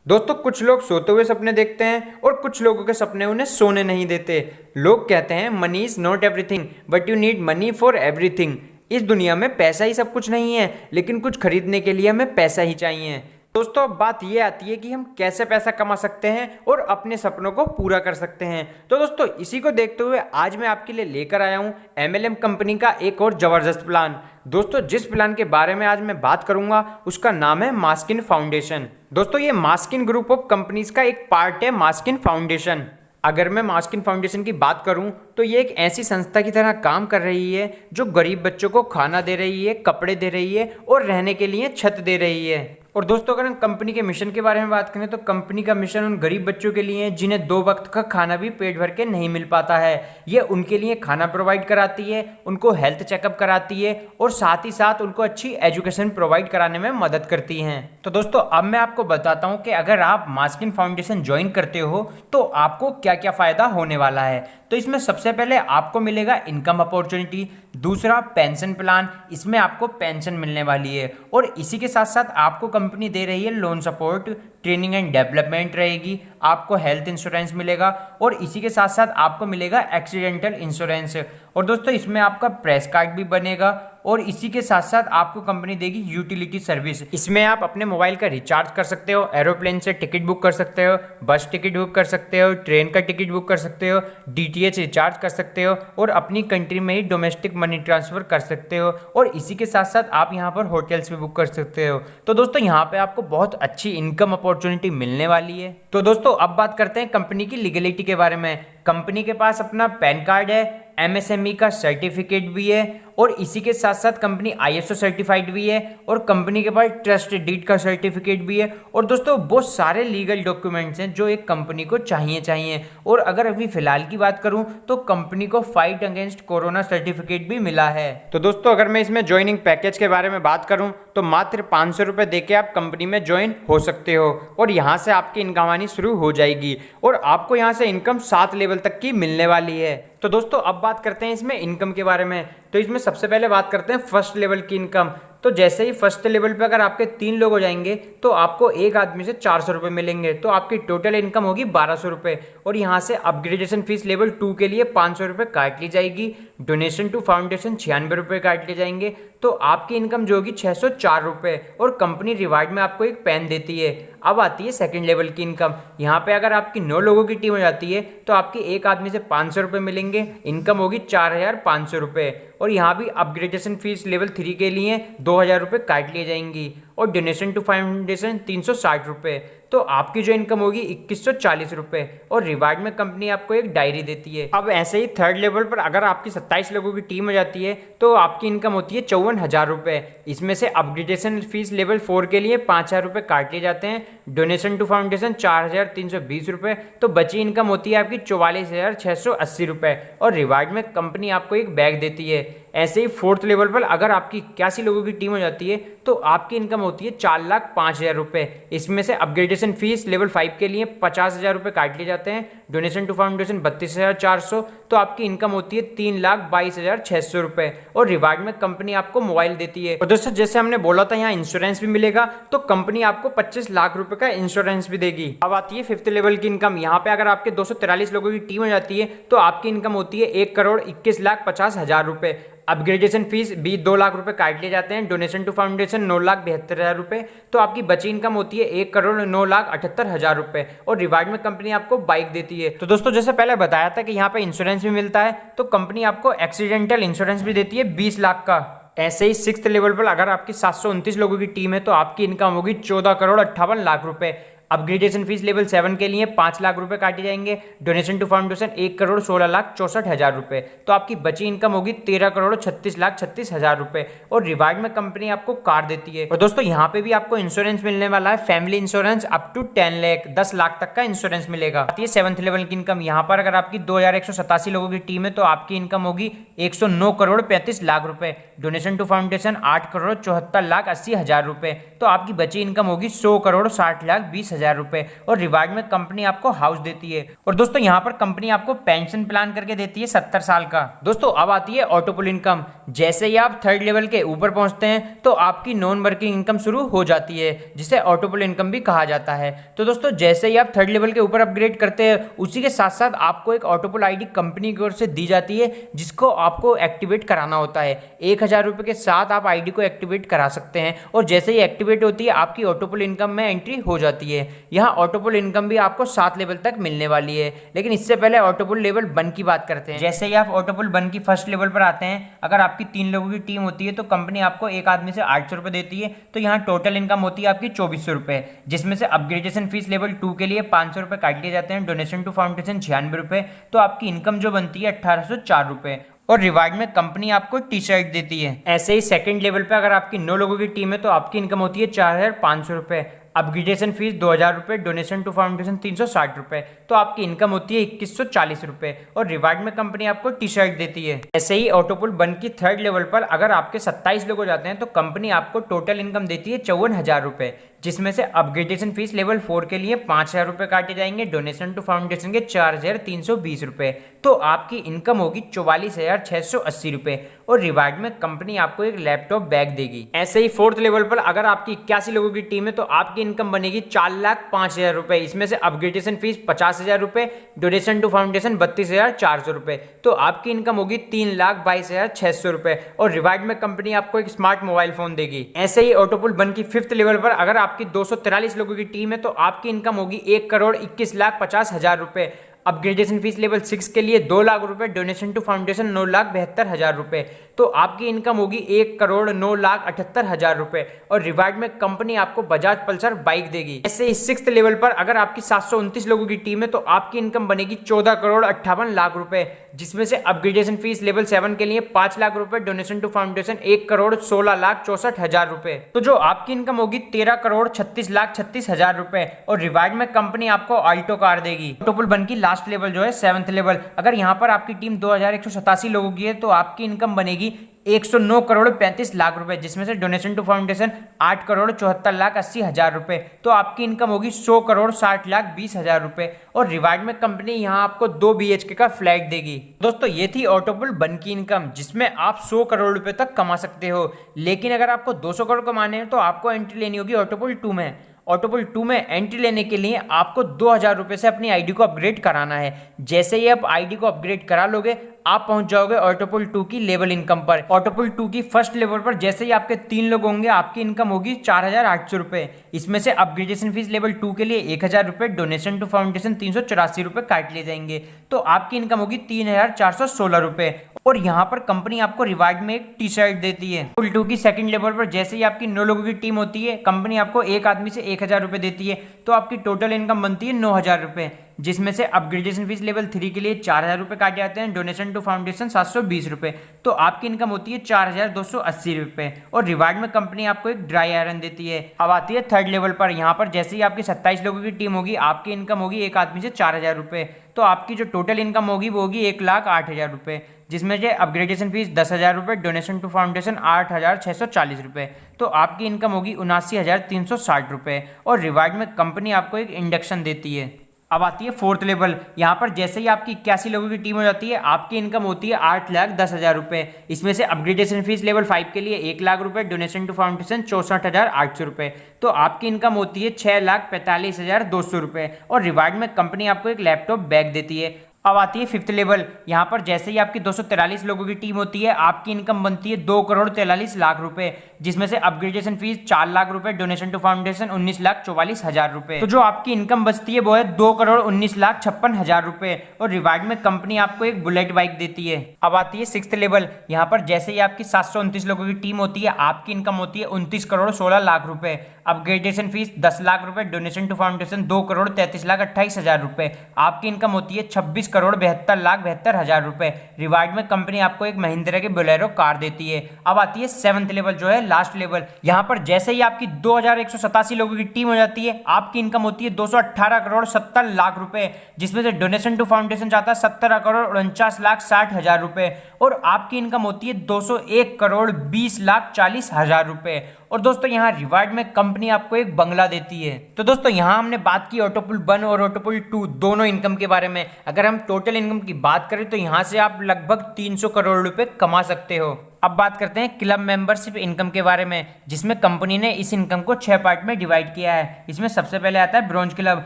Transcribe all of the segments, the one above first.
दोस्तों कुछ लोग सोते हुए सपने देखते हैं और कुछ लोगों के सपने उन्हें सोने नहीं देते। लोग कहते हैं money is not everything but you need money for everything. इस दुनिया में पैसा ही सब कुछ नहीं है, लेकिन कुछ खरीदने के लिए हमें पैसा ही चाहिए। दोस्तों अब बात यह आती है कि हम कैसे पैसा कमा सकते हैं और अपने सपनों को पूरा कर सकते हैं। तो दोस्तों इसी को देखते हुए आज मैं आपके लिए लेकर आया हूं MLM कंपनी का एक और जबरदस्त प्लान। दोस्तों जिस प्लान के बारे में आज मैं बात करूंगा उसका नाम है मास्किन फाउंडेशन। दोस्तों ये मास्किन ग्रुप ऑफ कंपनीज का एक पार्ट है मास्किन फाउंडेशन। अगर मैं मास्किन फाउंडेशन की बात करूं तो ये एक ऐसी संस्था की तरह काम कर रही है जो गरीब बच्चों को खाना दे रही है, कपड़े दे रही है और रहने के लिए छत दे रही है। और दोस्तों अगर हम कंपनी के मिशन के बारे में बात करें तो कंपनी का मिशन उन गरीब बच्चों के लिए है जिन्हें 2 वक्त का खाना भी पेट भर के नहीं मिल पाता है। ये उनके लिए खाना प्रोवाइड कराती है, उनको हेल्थ चेकअप कराती है और साथ ही साथ उनको अच्छी एजुकेशन प्रोवाइड कराने में मदद करती हैं। तो दोस्तों अब मैं आपको बताता हूं कि अगर आप मास्किन फाउंडेशन ज्वाइन करते हो तो आपको क्या क्या फायदा होने वाला है। तो इसमें सबसे पहले आपको मिलेगा इनकम अपॉर्चुनिटी, दूसरा पेंशन प्लान, इसमें आपको पेंशन मिलने वाली है और इसी के साथ साथ आपको कंपनी दे रही है loan support, training and development रहेगी, आपको हेल्थ इंश्योरेंस मिलेगा और इसी के साथ साथ आपको मिलेगा एक्सीडेंटल इंश्योरेंस। और दोस्तों इसमें आपका प्रेस कार्ड भी बनेगा और इसी के साथ साथ आपको कंपनी देगी यूटिलिटी सर्विस। इसमें आप अपने मोबाइल का रिचार्ज कर सकते हो, एरोप्लेन से टिकट बुक कर सकते हो, बस टिकट बुक कर सकते हो, ट्रेन का टिकट बुक कर सकते हो, DTH रिचार्ज कर सकते हो और अपनी कंट्री में ही डोमेस्टिक मनी ट्रांसफर कर सकते हो और इसी के साथ साथ आप यहाँ पर होटल्स भी बुक कर सकते हो। तो दोस्तों यहाँ पे आपको बहुत अच्छी इनकम अपॉर्चुनिटी मिलने वाली है। तो दोस्तों अब बात करते हैं कंपनी की लीगलिटी के बारे में। कंपनी के पास अपना पैन कार्ड है, MSME का सर्टिफिकेट भी है और इसी के साथ साथ कंपनी ISO सर्टिफाइड भी है और कंपनी के पास ट्रस्ट डीड का सर्टिफिकेट भी है। और दोस्तों बहुत सारे लीगल डॉक्यूमेंट्स हैं जो एक कंपनी को चाहिए। और अगर अभी फिलहाल की बात करूं तो कंपनी को फाइट अगेंस्ट कोरोना सर्टिफिकेट भी मिला है। तो दोस्तों अगर मैं इसमें ज्वाइनिंग पैकेज के बारे में बात करूं तो मात्र 500 रुपये दे के आप कंपनी में ज्वाइन हो सकते हो और यहाँ से आपकी इनकम आनी शुरू हो जाएगी और आपको यहाँ से इनकम 7 लेवल तक की मिलने वाली है। तो दोस्तों अब बात करते हैं इसमें इनकम के बारे में। तो इसमें सबसे पहले बात करते हैं फर्स्ट लेवल की इनकम। तो जैसे ही फर्स्ट लेवल पे अगर आपके 3 लोग हो जाएंगे तो आपको एक आदमी से 400 रुपये मिलेंगे, तो आपकी टोटल इनकम होगी 1200 रुपये। और यहाँ से अपग्रेडेशन फीस लेवल 2 के लिए 500 रुपये काट ली जाएगी, डोनेशन टू फाउंडेशन 96 रुपये काट लिए जाएंगे, तो आपकी इनकम जो होगी 604 रुपये। और कंपनी रिवार्ड में आपको एक पेन देती है। अब आती है सेकंड लेवल की इनकम। यहाँ पे अगर आपकी 9 लोगों की टीम हो जाती है तो आपकी एक आदमी से 500 रुपये मिलेंगे, इनकम होगी 4500 रुपये। और यहाँ भी अपग्रेडेशन फीस लेवल 3 के लिए 2000 रुपये काट लिए जाएंगी और डोनेशन टू फाउंडेशन 360 रुपये, तो आपकी जो इनकम होगी 2140 रुपये। और रिवार्ड में कंपनी आपको एक डायरी देती है। अब ऐसे ही थर्ड लेवल पर अगर आपकी 27 लोगों की टीम हो जाती है तो आपकी इनकम होती है 54,000 रुपये। इसमें से अपग्रेडेशन फीस लेवल 4 के लिए 5000 रुपये काट लिए जाते हैं, डोनेशन टू फाउंडेशन 4320 रुपये, तो बची इनकम होती है आपकी 44,680 रुपये। और रिवार्ड में कंपनी आपको एक बैग देती है। ऐसे ही फोर्थ लेवल पर अगर आपकी 81 लोगों की टीम हो जाती है तो आपकी इनकम होती है 4,05,000 रुपये। इसमें से अपग्रेडेशन फीस लेवल 5 के लिए 50,000 रुपये काट लिए जाते हैं, डोनेशन टू फाउंडेशन 32,400, तो आपकी इनकम होती है 3,22,600 रुपये। और रिवार्ड में कंपनी आपको मोबाइल देती है। और दोस्तों जैसे हमने बोला था यहाँ इंश्योरेंस भी मिलेगा, तो कंपनी आपको 25 लाख रुपए का इंश्योरेंस भी देगी। अब आती है फिफ्थ लेवल की इनकम। यहाँ पे अगर आपके 243 लोगों की टीम हो जाती है तो आपकी इनकम होती है 1,21,50,000 रुपये। अपग्रेडेशन फीस भी 2 लाख रुपए काट लिए जाते हैं, डोनेशन टू फाउंडेशन 9,72,000 रुपए, तो आपकी बची इनकम होती है 1,09,78,000 रुपए। और रिवार्ड में कंपनी आपको बाइक देती है। तो दोस्तों जैसे पहले बताया था कि यहाँ पे इंश्योरेंस भी मिलता है, तो कंपनी आपको एक्सीडेंटल इंश्योरेंस भी देती है 20 लाख का। ऐसे ही सिक्स्थ लेवल पर अगर आपकी 729 लोगों की टीम है तो आपकी इनकम होगी 14,58,00,000 रुपए। अपग्रेडेशन फीस लेवल 7 के लिए 5 लाख रुपए काटे जाएंगे, डोनेशन टू फाउंडेशन 1,16,64,000 रुपए, तो आपकी बची इनकम होगी 13,36,36,000 रुपए। और रिवार्ड में कंपनी आपको कार देती है। और दोस्तों यहाँ पे भी आपको इंश्योरेंस मिलने वाला है, family insurance up to 10 lakh 10 lakh तक का इंश्योरेंस मिलेगा। आती है 7th लेवल की इनकम। यहाँ पर अगर आपकी 2187 लोगों की टीम है तो आपकी इनकम होगी 109,35,00,000 रुपए, डोनेशन टू फाउंडेशन 8,74,80,000 रुपए, तो आपकी बची इनकम होगी 100,60,20,000 30,000 रुपए और रिवार्ड में कंपनी आपको हाउस देती है। और दोस्तों यहाँ पर कंपनी आपको पेंशन प्लान करके देती है 70 साल का। दोस्तों अब आती है ऑटोपुल इनकम। जैसे ही आप 3rd लेवल के ऊपर पहुंचते हैं तो आपकी नॉन वर्किंग इनकम शुरू हो जाती है, जिसे ऑटोपुल इनकम भी कहा जाता है। तो दोस्तों जैसे ही आप 3rd लेवल के ऊपर अपग्रेड करते हैं, उसी के साथ साथ आपको एक ऑटोपुल आईडी कंपनी की ओर से दी जाती है, जिसको आपको एक्टिवेट कराना होता है। 1,000 रुपए के साथ आप आईडी को एक्टिवेट करा सकते हैं और जैसे ही एक्टिवेट होती है आपकी ऑटोपुल इनकम में एंट्री हो जाती है। यहाँ ऑटोपुल इनकम भी आपको 7 लेवल तक मिलने वाली है। लेकिन इससे पहले ऑटोपुल लेवल 1 की बात करते हैं। जैसे ही आप ऑटोपुल 1 की फर्स्ट लेवल पर आते हैं, अगर आपकी 3 लोगों की टीम होती है तो कंपनी आपको एक आदमी से 800 रुपए देती है। तो यहाँ टोटल इनकम होती है आपकी 2400 रुपए, जिसमें से अपग्रेडेशन फीस लेवल 2 के लिए 500 रुपए काट लिए जाते हैं, डोनेशन टू फाउंडेशन 96 रुपए। तो आपकी इनकम जो बनती है 1804 रुपए और रिवार्ड में कंपनी आपको टी शर्ट देती है। ऐसे ही 2nd लेवल पे अगर आपकी 9 लोगों की टीम है तो आपकी इनकम होती है 4500 रुपए, अपग्रेडेशन फीस 2000 रुपए, डोनेशन टू फाउंडेशन 360 रुपए। तो आपकी इनकम होती है 2140 रुपए और रिवार्ड में कंपनी आपको टी शर्ट देती है। ऐसे ही ऑटोपुल 1 की 3rd लेवल पर अगर आपके 27 लोग हो जाते हैं तो कंपनी आपको टोटल इनकम देती है 54,000 रुपए, जिसमें से अपग्रेडेशन फीस लेवल 4 के लिए 5,000 रुपए काटे जाएंगे, डोनेशन टू फाउंडेशन के 4,320 रुपए। तो आपकी इनकम होगी 44,680 रुपए और रिवार्ड में कंपनी आपको एक लैपटॉप बैग देगी। ऐसे ही 4th लेवल पर अगर आपकी 81 लोगों की टीम है तो आपकी इनकम बनेगी 4,05,000 रुपए। इसमें से अपग्रेडेशन फीस 50,000 रुपए, डोनेशन टू फाउंडेशन 32,400 रुपए। तो आपकी इनकम होगी 3,22,600 रुपए और रिवार्ड में कंपनी आपको एक स्मार्ट मोबाइल फोन देगी। ऐसे ही ऑटोपुल 1 की 5th लेवल पर अगर आपकी 243 लोगों की टीम है तो आपकी इनकम होगी 1,21,50,000 रुपए, अपग्रेडेशन फीस लेवल 6 के लिए 2 लाख रुपए, डोनेशन टू फाउंडेशन 9,72,000 रुपए। तो आपकी इनकम होगी 1,09,78,000 रुपए और रिवार्ड में कंपनी आपको बजाज पल्सर बाइक देगी। ऐसे ही 6th लेवल पर अगर आपकी 729 लोगों की टीम है तो आपकी इनकम बनेगी 14,58,00,000 रुपए, जिसमें से अपग्रेडेशन फीस लेवल 7 के लिए 5 लाख रुपए, डोनेशन टू फाउंडेशन 1,16,64,000 रुपए। तो जो आपकी इनकम होगी 13,36,36,000 रुपए और रिवार्ड में कंपनी आपको ऑल्टो कार देगी। ऑटोपुल 1 की लास्ट लेवल जो है 7th लेवल, अगर यहाँ पर आपकी टीम 2,187 लोगों की है तो आपकी इनकम बनेगी 109,35,00,000 रुपए, जिसमें से डोनेशन टू फाउंडेशन 8,74,80,000 रुपए। तो आपकी इनकम होगी 100,60,20,000 रुपए और रिवार्ड में कंपनी यहाँ आपको 2 BHK का फ्लैट देगी। दोस्तों ये थी ऑटोपुल 1 की इनकम, जिसमें आप 100 करोड़ रुपए तक कमा सकते हो। लेकिन अगर आपको 200 करोड़ कमाने हैं तो आपको एंट्री लेनी होगी ऑटोपुल 2 में। ऑटोपुल 2 में एंट्री लेने के लिए आपको 2,000 रुपए से अपनी आईडी को अपग्रेड कराना है। जैसे ही आप आईडी को अपग्रेड करा लोगे आप पहुंच जाओगे ऑटोपुल 2 की लेवल इनकम पर। ऑटोपुल 2 की फर्स्ट लेवल पर जैसे ही आपके 3 लोग होंगे आपकी इनकम होगी 4,800 रुपए। इसमें से अपग्रेडेशन फीस लेवल 2 के लिए 1,000 रुपए, डोनेशन टू फाउंडेशन 384 रुपए काट लिए जाएंगे। तो आपकी इनकम होगी 3,416 रुपए और यहाँ पर कंपनी आपको रिवार्ड में एक टी शर्ट देती है। ऑटोपुल 2 की 2nd लेवल पर जैसे ही आपकी 9 लोगों की टीम होती है कंपनी आपको एक आदमी से 1,000 रुपए देती है। तो आपकी टोटल इनकम बनती है 9,000 रुपए, जिसमें से अपग्रेडेशन फीस लेवल 3 के लिए 4,000 रुपए काटे जाते हैं, डोनेशन टू फाउंडेशन 720 रुपए। तो आपकी इनकम होती है 4,280 रुपए और रिवार्ड में कंपनी आपको एक ड्राई आयरन देती है। अब आती है 3rd लेवल पर, यहाँ पर जैसे ही आपकी 27 लोगों की टीम होगी आपकी इनकम होगी एक आदमी से 4,000 रुपए। तो आपकी जो टोटल इनकम होगी वो होगी 1,08,000 रुपए, जिसमें से अपग्रेडेशन फीस 10,000 रुपए, डोनेशन टू फाउंडेशन 8,640 रुपए। तो आपकी इनकम होगी 79,360 रुपए और रिवार्ड में कंपनी आपको एक इंडक्शन देती है। अब आती है 4th लेवल, यहाँ पर जैसे ही आपकी 81 लोगों की टीम हो जाती है आपकी इनकम होती है 8,10,000 रुपए। इसमें से अपग्रेडेशन फीस लेवल 5 के लिए 1 लाख रुपए, डोनेशन टू फाउंडेशन 64,800 रुपए। तो आपकी इनकम होती है 6,45,200 रुपए और रिवार्ड में कंपनी आपको एक लैपटॉप बैग देती है। अब आती है 5th लेवल, यहाँ पर जैसे ही आपकी 243 लोगों की टीम होती है आपकी इनकम बनती है 2,43,00,000 रुपए, जिसमें से अपग्रेडेशन फीस 4 लाख रुपए, डोनेशन टू फाउंडेशन 19,44,000 रुपए। तो जो आपकी इनकम बचती है वो है 2,19,56,000 रुपए और रिवार्ड में कंपनी आपको एक बुलेट बाइक देती है। अब आती है 6th लेवल, यहाँ पर जैसे ही आपकी 729 लोगों की टीम होती है आपकी इनकम होती है 29,16,00,000 रुपए, अपग्रेडेशन फीस 10 लाख रुपए, डोनेशन टू फाउंडेशन 2,33,28,000 रुपए। आपकी इनकम होती है 26,72,72,000 रुपए। रिवार्ड में कंपनी आपको एक महिंद्रा की बोलेरो कार देती है। अब आती है 7th लेवल जो है लास्ट लेवल, यहाँ पर जैसे ही आपकी 2,187 लोगों की टीम हो जाती है आपकी इनकम होती है 218,70,00,000 रुपए, जिसमें से डोनेशन टू फाउंडेशन जाता है 17,49,60,000 रुपए और आपकी इनकम होती है 201,20,40,000 रुपए और दोस्तों यहाँ रिवार्ड में कंपनी आपको एक बंगला देती है। तो दोस्तों यहाँ हमने बात की ऑटोपुल 1 और ऑटोपुल 2 दोनों इनकम के बारे में। अगर हम टोटल इनकम की बात करें तो यहाँ से आप लगभग 300 करोड़ रुपए कमा सकते हो। अब बात करते हैं क्लब मेंबरशिप इनकम के बारे में, जिसमें कंपनी ने इस इनकम को 6 पार्ट में डिवाइड किया है। इसमें सबसे पहले आता है ब्रॉन्ज क्लब।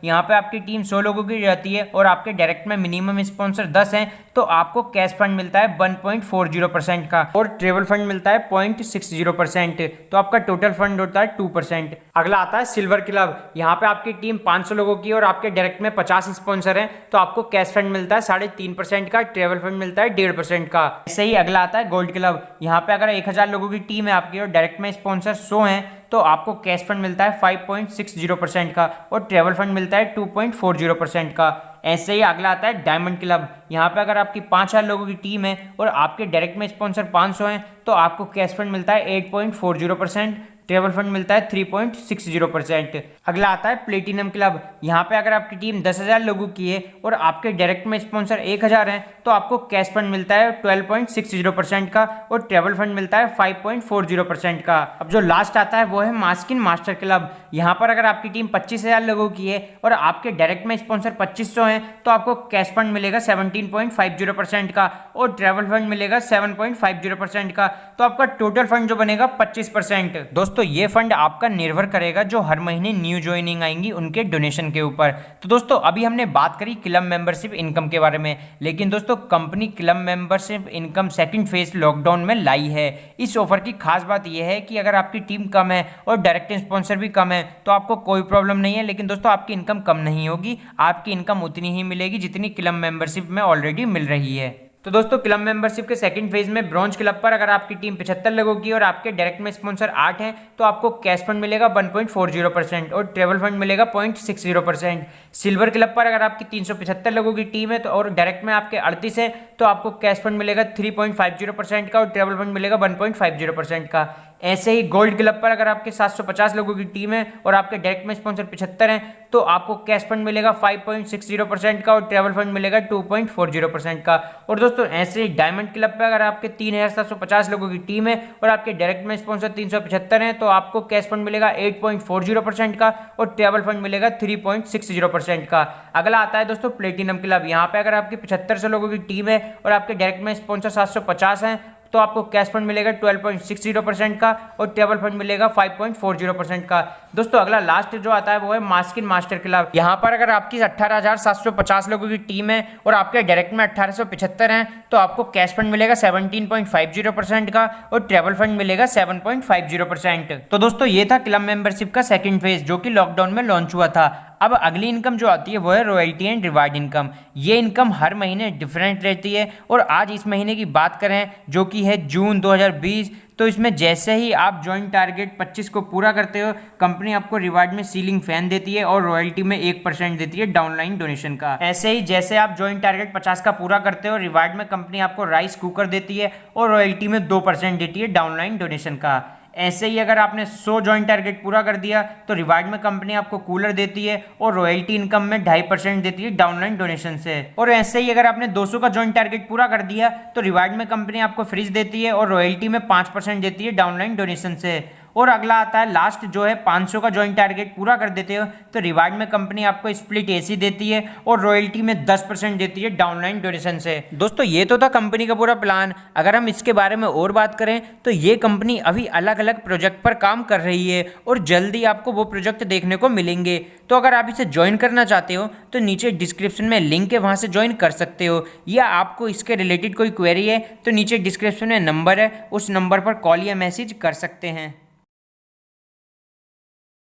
यहाँ पे आपकी टीम 100 लोगों की रहती है और आपके डायरेक्ट में मिनिमम स्पॉन्सर 10 हैं, तो आपको कैश फंड मिलता है 1.40% का और ट्रेवल फंड मिलता है 0.60%, तो आपका टोटल फंड होता है 2%। अगला आता है सिल्वर क्लब। यहाँ पे आपकी टीम 500 लोगों की और आपके डायरेक्ट में 50 स्पॉन्सर हैं, तो आपको कैश फंड मिलता है 3.5% का, ट्रेवल फंड मिलता है 1.5% का। ऐसे ही अगला आता है गोल्ड क्लब। यहाँ पे अगर 1000 लोगों की टीम है आपकी और डायरेक्ट में स्पॉन्सर 100 हैं, तो आपको कैश फंड मिलता है 5.60% का और ट्रेवल फंड मिलता है 2.40% का। ऐसे ही अगला आता है डायमंड क्लब। यहाँ पे अगर आपकी 5000 लोगों की टीम है और आपके डायरेक्ट में स्पॉन्सर 500 हैं, तो आपको कैश फंड मिलता है 8.40%, ट्रेवल फंड मिलता है 3.60%। अगला आता है प्लेटिनम क्लब। यहाँ पे अगर आपकी टीम 10,000 लोगों की है और आपके डायरेक्ट में स्पॉन्सर 1000 हैं, तो आपको कैश फंड मिलता है 12.60% का और ट्रेवल फंड मिलता है 5.40% का। अब जो लास्ट आता है वो है मास्किन मास्टर क्लब। यहाँ पर अगर आपकी टीम 25,000 लोगों की है और आपके डायरेक्ट में स्पॉन्सर 2500 हैं, तो आपको कैश फंड मिलेगा 17.50% का और ट्रेवल फंड मिलेगा 7.50% का, तो आपका टोटल फंड जो बनेगा 25%। दोस्तों ये फंड आपका निर्भर करेगा जो हर महीने न्यू ज्वाइनिंग आएंगी उनके डोनेशन के ऊपर। तो दोस्तों अभी हमने बात करी क्लब मेंबरशिप इनकम के बारे में, लेकिन दोस्तों company club membership income second phase lockdown में लाई है। इस ऑफर की खास बात यह है कि अगर आपकी टीम कम है और डायरेक्ट स्पॉन्सर भी कम है तो आपको कोई प्रॉब्लम नहीं है, लेकिन दोस्तों आपकी इनकम कम नहीं होगी, आपकी इनकम उतनी ही मिलेगी जितनी क्लब मेंबरशिप में ऑलरेडी मिल रही है। तो दोस्तों क्लब मेंबरशिप के सेकंड फेज में ब्रॉन्ज क्लब पर अगर आपकी टीम 75 लोगों की और आपके डायरेक्ट में स्पॉन्सर 8 हैं, तो आपको कैश फंड मिलेगा 1.40% और ट्रेवल फंड मिलेगा 0.60%। सिल्वर क्लब पर अगर आपकी 375 लोगों की टीम है तो और डायरेक्ट में आपके 38 है, तो आपको कैश फंड मिलेगा 3.50% का और ट्रेवल फंड मिलेगा 1.50% का। ऐसे ही गोल्ड क्लब पर अगर आपके 750 लोगों की टीम है और आपके डायरेक्ट में स्पॉन्सर 75 हैं, तो आपको कैश फंड मिलेगा 5.60% का और ट्रेवल फंड मिलेगा 2.40% का। और दोस्तों ऐसे ही डायमंड क्लब पर अगर आपके 3750 लोगों की टीम है और आपके डायरेक्ट में स्पॉन्सर 375 हैं, तो आपको कैश फंड मिलेगा 8.40% का और ट्रेवल फंड मिलेगा 3.60% का। अगला आता है दोस्तों प्लेटिनम क्लब। यहाँ पे अगर आपकी 7500 लोगों की टीम है और आपके डायरेक्ट में स्पॉन्सर 750 हैं, तो आपको कैश फंड मिलेगा 12.60% का और ट्रेवल फंड मिलेगा 5.40% का। दोस्तों अगला लास्ट जो आता है वो है मास्किन मास्टर क्लब। यहाँ पर अगर आपकी 18,750 लोगों की टीम है और आपके डायरेक्ट में 1875 हैं, तो आपको कैश फंड मिलेगा 17.50% का और ट्रेवल फंड मिलेगा 7.50%। तो दोस्तों ये था क्लब मेंबरशिप का सेकंड फेज जो कि लॉकडाउन में लॉन्च हुआ था। अब अगली इनकम जो आती है वो है रॉयल्टी एंड रिवार्ड इनकम। ये इनकम हर महीने डिफरेंट रहती है और आज इस महीने की बात करें जो कि है जून 2020, तो इसमें जैसे ही आप जॉइंट टारगेट 25 को पूरा करते हो, कंपनी आपको रिवार्ड में सीलिंग फैन देती है और रॉयल्टी में 1% देती है डाउनलाइन डोनेशन का। ऐसे ही जैसे आप जॉइंट टारगेट 50 का पूरा करते हो, रिवार्ड में कंपनी आपको राइस कुकर देती है और रॉयल्टी में 2% देती है डाउनलाइन डोनेशन का। ऐसे ही अगर आपने 100 जॉइंट टारगेट पूरा कर दिया तो रिवार्ड में कंपनी आपको कूलर देती है और रॉयल्टी इनकम में 2.5% देती है डाउनलाइन डोनेशन से। और ऐसे ही अगर आपने 200 का जॉइंट टारगेट पूरा कर दिया तो रिवार्ड में कंपनी आपको फ्रिज देती है और रॉयल्टी में 5% देती है डाउनलाइन डोनेशन से। और अगला आता है लास्ट जो है 500 का जॉइंट टारगेट पूरा कर देते हो तो रिवार्ड में कंपनी आपको स्प्लिट एसी देती है और रॉयल्टी में 10% देती है डाउनलाइन डोनेशन से। दोस्तों ये तो था कंपनी का पूरा प्लान। अगर हम इसके बारे में और बात करें तो ये कंपनी अभी अलग अलग प्रोजेक्ट पर काम कर रही है और जल्दी आपको वो प्रोजेक्ट देखने को मिलेंगे। तो अगर आप इसे ज्वाइन करना चाहते हो तो नीचे डिस्क्रिप्शन में लिंक है, वहाँ से ज्वाइन कर सकते हो, या आपको इसके रिलेटेड कोई क्वेरी है तो नीचे डिस्क्रिप्शन में नंबर है, उस नंबर पर कॉल या मैसेज कर सकते हैं।